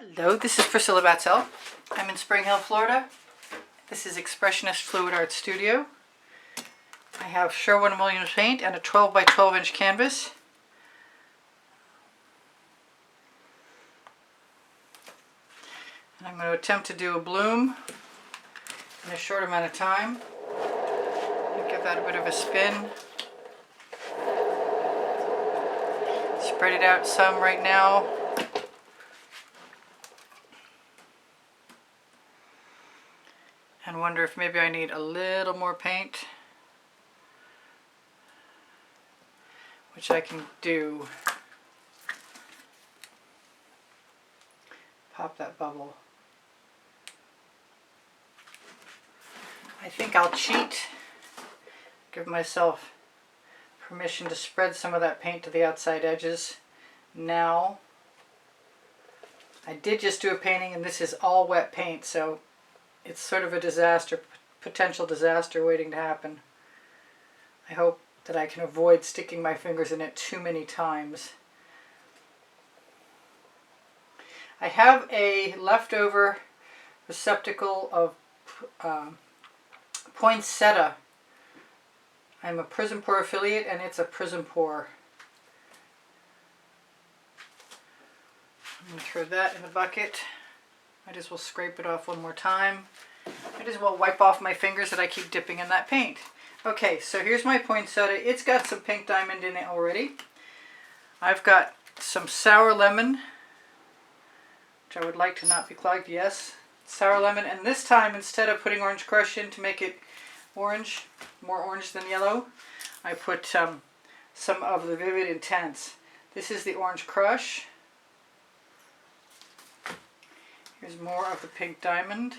Hello, this is Priscilla Batzell. I'm in Spring Hill, Florida. This is Expressionist Fluid Art Studio. I have Sherwin Williams paint and a 12 by 12 inch canvas. And I'm going to attempt to do a bloom in a short amount of time. Give that a bit of a spin. Spread it out some right now. And wonder if maybe I need a little more paint, which I can do. Pop that bubble. I think I'll cheat, give myself permission to spread some of that paint to the outside edges now. I did just do a painting and this is all wet paint, so it's sort of a disaster, potential disaster waiting to happen. I hope that I can avoid sticking my fingers in it too many times. I have a leftover receptacle of Poinsettia. I'm a Prizm Pour affiliate and it's a Prizm Pour. I'm going to throw that in the bucket. Might as well scrape it off one more time. Might as well wipe off my fingers that I keep dipping in that paint. Okay, so here's my poinsettia. It's got some pink diamond in it already. I've got some sour lemon, which I would like to not be clogged. Yes, sour lemon. And this time, instead of putting orange crush in to make it orange, more orange than yellow, I put some of the Vivid Intense. This is the orange crush. Here's more of the pink diamond.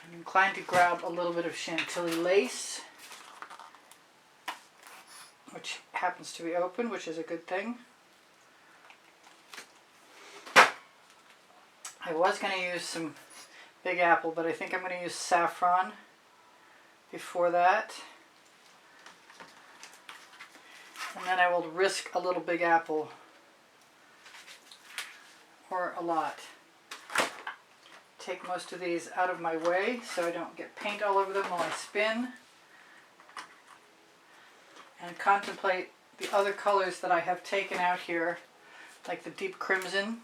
I'm inclined to grab a little bit of Chantilly lace, which happens to be open, which is a good thing. I was going to use some Big Apple, but I think I'm going to use saffron before that. And then I will risk a little Big Apple, or a lot. Take most of these out of my way so I don't get paint all over them while I spin. And contemplate the other colors that I have taken out here, like the deep crimson,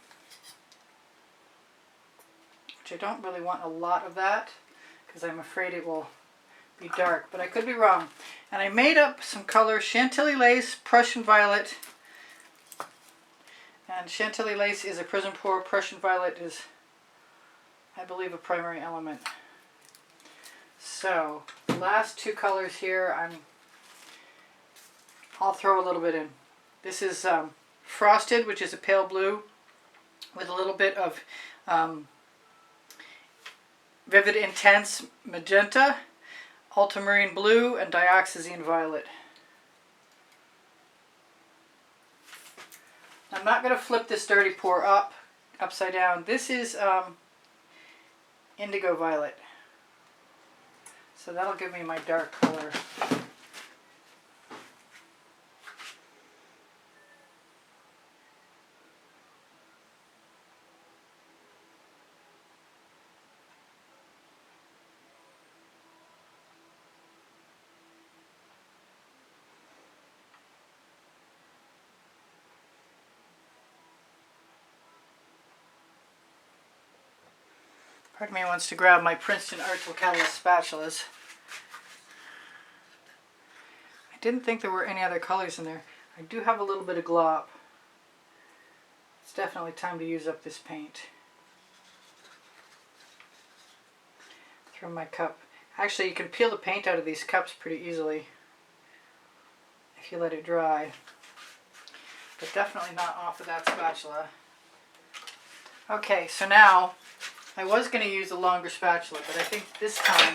which I don't really want a lot of that because I'm afraid it will be dark, but I could be wrong. And I made up some colors: Chantilly lace, Prussian violet, and Chantilly lace is a Prizm Pour. Prussian violet is, I believe, a primary element. So the last two colors here, I'll throw a little bit in. This is Frosted, which is a pale blue with a little bit of Vivid Intense magenta, ultramarine blue, and dioxazine violet. I'm not going to flip this dirty pour upside down. This is Indigo violet. So that'll give me my dark color. Part of me wants to grab my Princeton Artful Catalyst spatulas. I didn't think there were any other colors in there. I do have a little bit of glop. It's definitely time to use up this paint. Throw my cup. Actually, you can peel the paint out of these cups pretty easily if you let it dry. But definitely not off of that spatula. Okay, so now I was going to use a longer spatula, but I think this time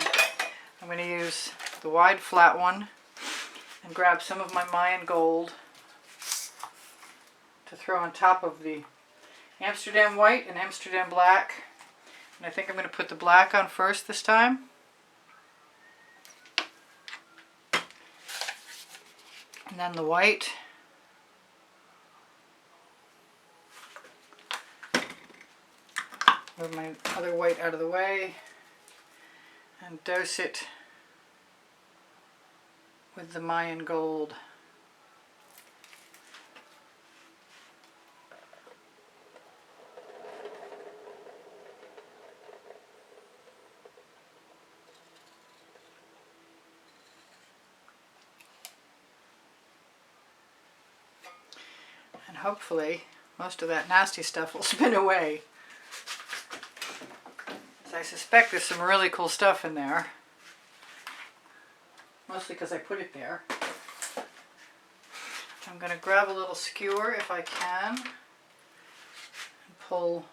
I'm going to use the wide flat one and grab some of my Mayan gold to throw on top of the Amsterdam white and Amsterdam black. And I think I'm going to put the black on first this time. And then the white. Move my other white out of the way and dose it with the Mayan gold. And hopefully most of that nasty stuff will spin away. I suspect there's some really cool stuff in there, mostly because I put it there. I'm going to grab a little skewer if I can and pull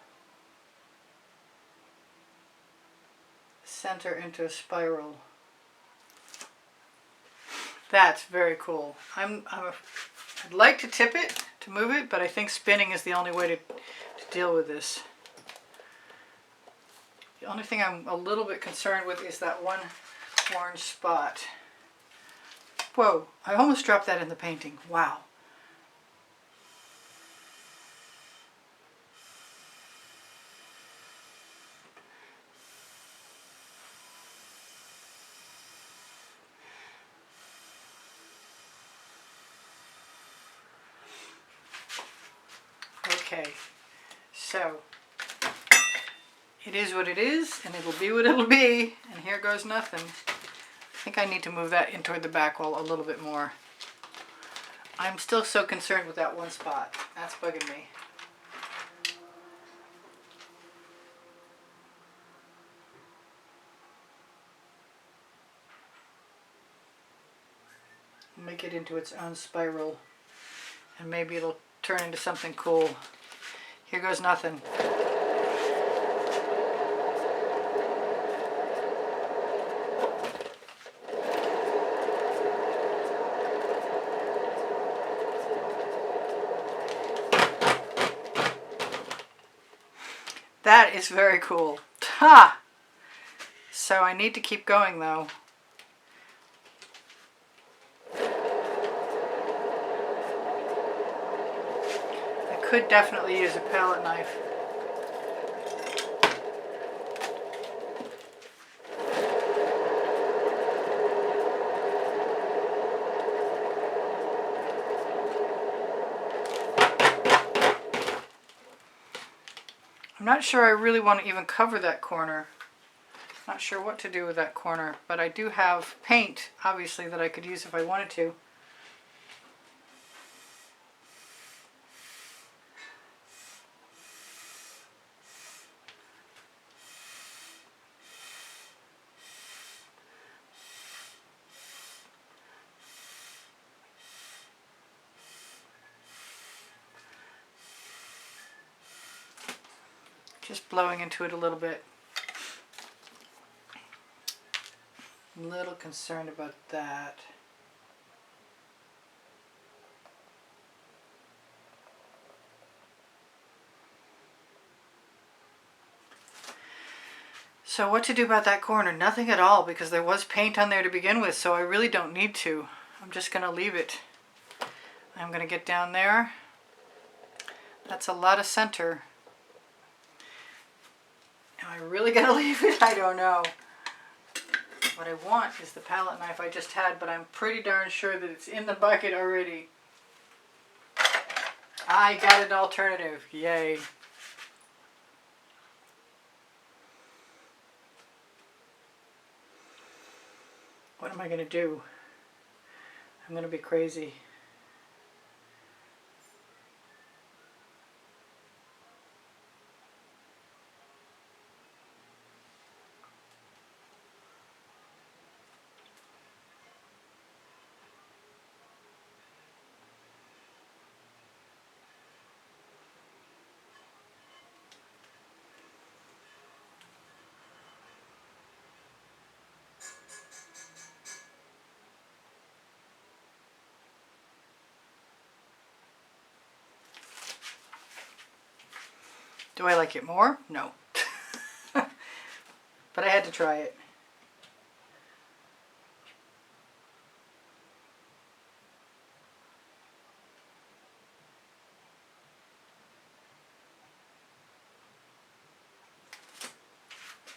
the center into a spiral. That's very cool. I'd like to tip it to move it, but I think spinning is the only way to deal with this. The only thing I'm a little bit concerned with is that one orange spot. Whoa, I almost dropped that in the painting. Wow. Okay, so it is what it is, and it'll be what it'll be, and here goes nothing. I think I need to move that in toward the back wall a little bit more. I'm still so concerned with that one spot. That's bugging me. Make it into its own spiral, and maybe it'll turn into something cool. Here goes nothing. That is very cool. Ha! So I need to keep going though. I could definitely use a palette knife. I'm not sure I really want to even cover that corner. Not sure what to do with that corner, but I do have paint, obviously, that I could use if I wanted to. Just blowing into it a little bit. I'm a little concerned about that. So what to do about that corner? Nothing at all, because there was paint on there to begin with, so I really don't need to. I'm just going to leave it. I'm going to get down there. That's a lot of center. Am I really going to leave it? I don't know. What I want is the palette knife I just had, but I'm pretty darn sure that it's in the bucket already. I got an alternative. Yay. What am I going to do? I'm going to be crazy. Do I like it more? No. But I had to try it.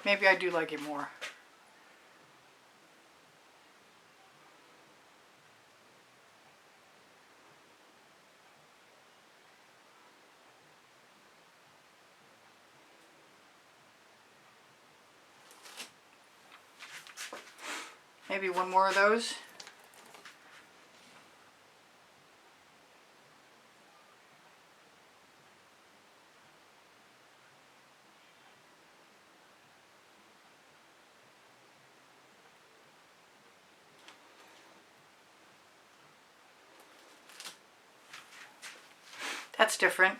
Maybe I do like it more. Maybe one more of those. That's different.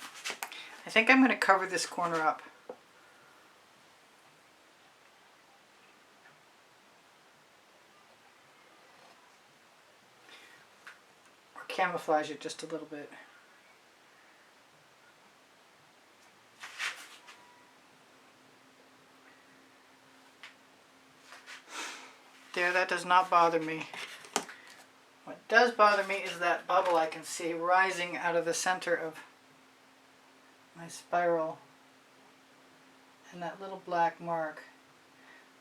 I think I'm going to cover this corner up. Or camouflage it just a little bit. There, that does not bother me. What does bother me is that bubble I can see rising out of the center of my spiral, and that little black mark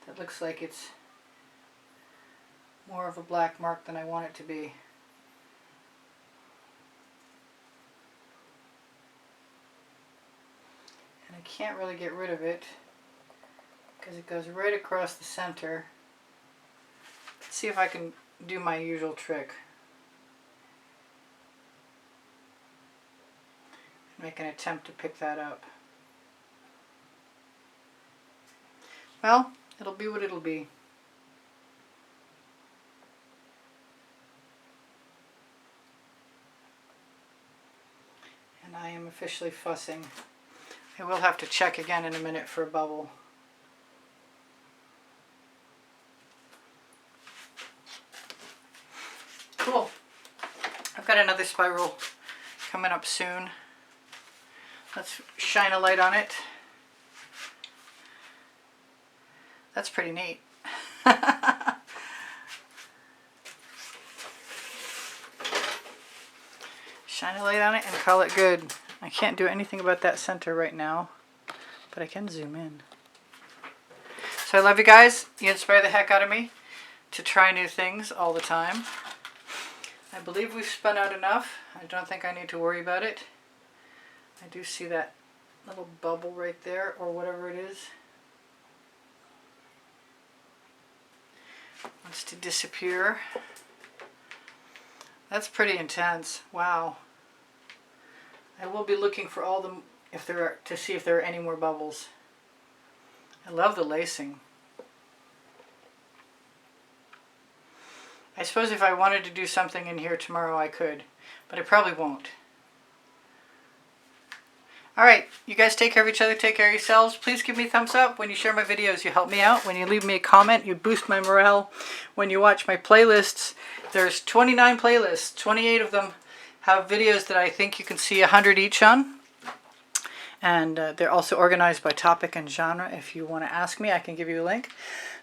that looks like it's more of a black mark than I want it to be. And I can't really get rid of it because it goes right across the center. Let's see if I can do my usual trick. Make an attempt to pick that up. Well, it'll be what it'll be. And I am officially fussing. I will have to check again in a minute for a bubble. Cool. I've got another spiral coming up soon. Let's shine a light on it. That's pretty neat. Shine a light on it and call it good. I can't do anything about that center right now, but I can zoom in. So I love you guys. You inspire the heck out of me to try new things all the time. I believe we've spun out enough. I don't think I need to worry about it. I do see that little bubble right there, or whatever it is. Wants to disappear. That's pretty intense. Wow. I will be looking for all them if there are, to see if there are any more bubbles. I love the lacing. I suppose if I wanted to do something in here tomorrow I could, but I probably won't. Alright, you guys take care of each other, take care of yourselves. Please give me a thumbs up. When you share my videos, you help me out. When you leave me a comment, you boost my morale. When you watch my playlists, there's 29 playlists. 28 of them have videos that I think you can see 100 each on. And they're also organized by topic and genre. If you want to ask me, I can give you a link.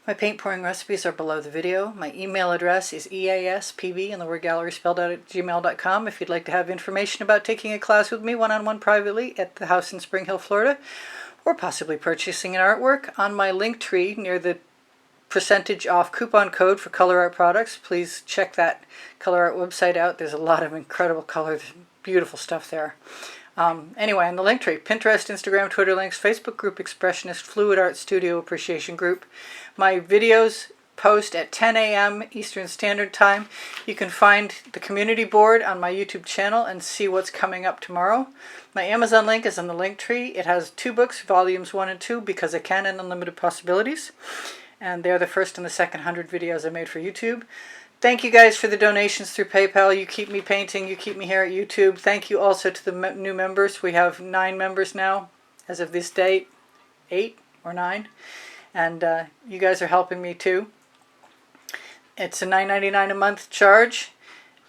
My paint pouring recipes are below the video. My email address is easpb and the word gallery spelled out at gmail.com if you'd like to have information about taking a class with me one-on-one privately at the house in Spring Hill, Florida, or possibly purchasing an artwork on my link tree near the percentage off coupon code for Colour Arte products. Please check that Colour Arte website out. There's a lot of incredible colors, beautiful stuff there. Anyway, on the link tree, Pinterest, Instagram, Twitter links, Facebook group, Expressionist, Fluid Art Studio Appreciation Group. My videos post at 10 a.m. Eastern Standard Time. You can find the community board on my YouTube channel and see what's coming up tomorrow. My Amazon link is on the link tree. It has 2 books, volumes 1 and 2, Because I Can and Unlimited Possibilities. And they're the first and the second 100 videos I made for YouTube. Thank you guys for the donations through PayPal. You keep me painting. You keep me here at YouTube. Thank you also to the new members. We have 9 members now as of this date. 8 or 9. And you guys are helping me too. It's a $9.99 a month charge,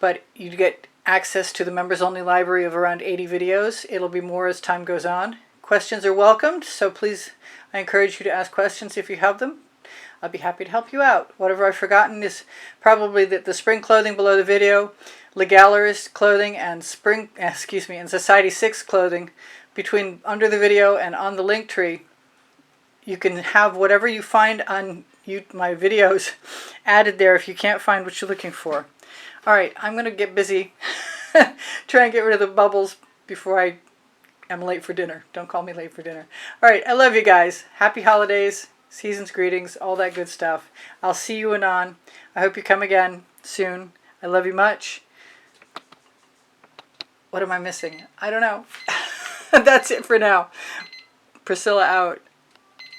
but you get access to the members only library of around 80 videos. It'll be more as time goes on. Questions are welcomed, so please, I encourage you to ask questions if you have them. I'll be happy to help you out. Whatever I've forgotten is probably the spring clothing below the video, Legalerist clothing, and and Society 6 clothing between under the video and on the link tree. you can have whatever you find on my videos added there if you can't find what you're looking for. All right, I'm going to get busy try and get rid of the bubbles before I am late for dinner. Don't call me late for dinner. All right, I love you guys. Happy holidays, season's greetings, all that good stuff. I'll see you anon. I hope you come again soon. I love you much. What am I missing? I don't know. That's it for now. Priscilla out.